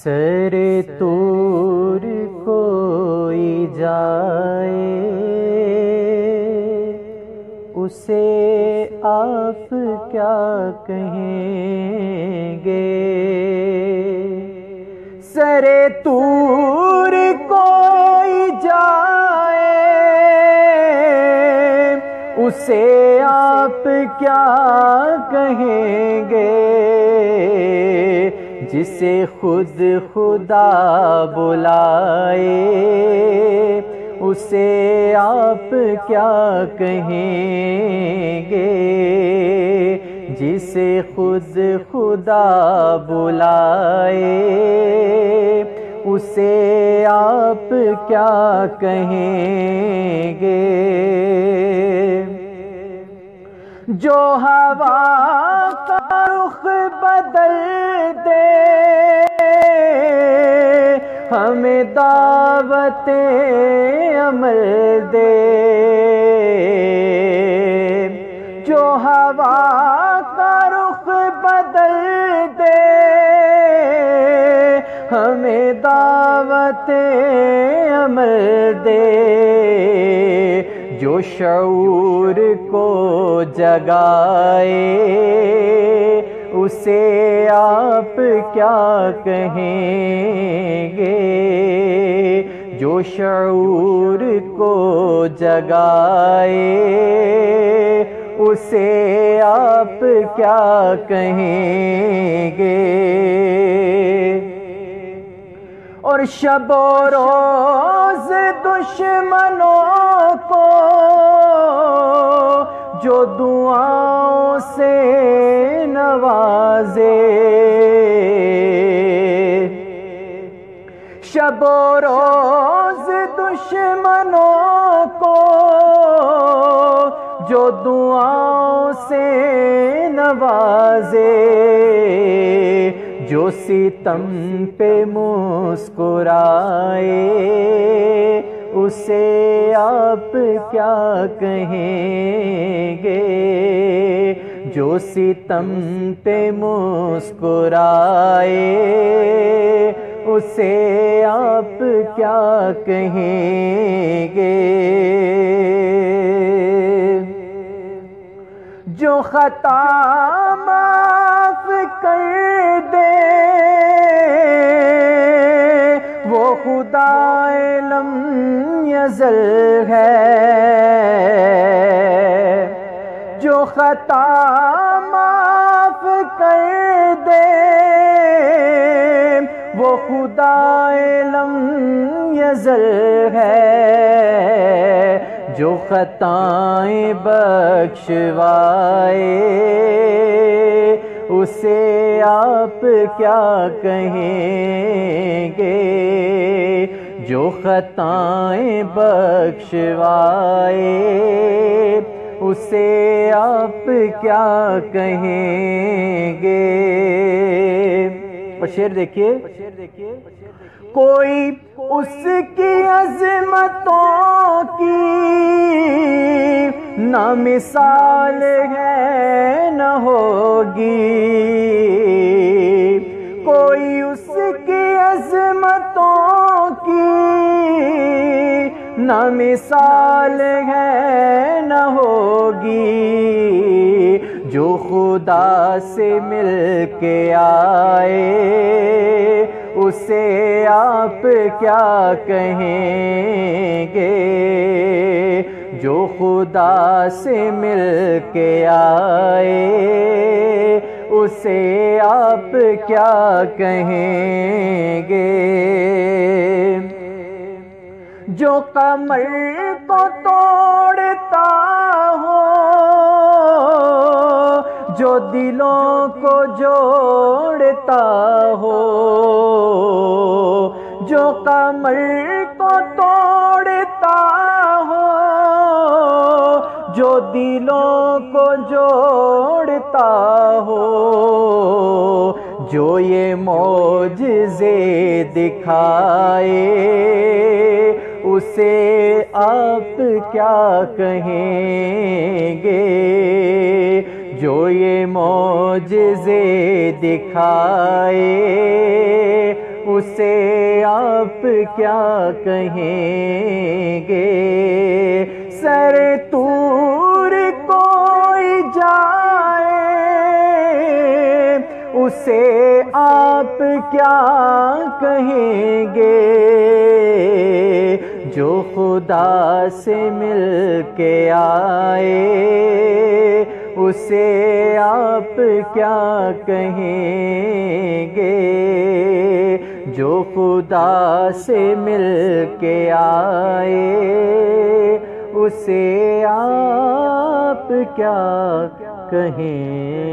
سر طور کوئی جائے اسے آپ کیا کہیں گے؟ سر طور کوئی جائے اسے آپ کیا کہیں گے؟ جسے خود خدا بلائے اسے آپ کیا کہیں گے؟ جسے خود خدا بلائے اسے آپ کیا کہیں گے؟ جو ہوا کا رخ بدل دے ہمیں دعوت عمل دے، جو ہوا کا رخ بدل دے ہمیں دعوت عمل دے، جو شعور کو جگائے اسے آپ کیا کہیں گے؟ جو شعور کو جگائے اسے آپ کیا کہیں گے؟ اور شب و روز دشمنوں کو جو دعاؤں سے نوازے، شب و روز دشمنوں کو جو دعاؤں سے نوازے، جو ستم پہ مسکرائے اسے آپ کیا کہیں گے؟ جو ستم پہ مسکرائے اسے آپ کیا کہیں گے؟ جو خطا معاف کر دے وہ خدائے لم یزل ہے، جو خطا معاف کر دے وہ خدائے لم یزل ہے، جو خطائیں بخشوائے اسے آپ کیا کہیں گے؟ جو خطائیں بخشوائے اسے آپ کیا کہیں گے؟ اور شعر دیکھیے، کوئی اس کی عظمتوں کی نہ مثال ہے نہ ہوگی، کوئی اس کی عظمتوں کی نہ مثال ہے نہ ہوگی، جو خدا سے مل کے آئے اسے آپ کیا کہیں گے؟ جو خدا سے مل کے آئے اسے آپ کیا کہیں گے؟ جو قمر کو توڑتا ہو جو دلوں کو جوڑتا ہو، جو قمر کو توڑتا ہو جو دلوں کو جوڑتا ہو، جو یہ معجزے دکھائے اسے آپ کیا کہیں گے؟ جو یہ معجزے دکھائے اسے آپ کیا کہیں گے؟ سر طور کوئی جائے اسے آپ کیا کہیں گے؟ جو خدا سے مل کے آئے اسے آپ کیا کہیں گے؟ جو خدا سے مل کے آئے اسے آپ کیا کہیں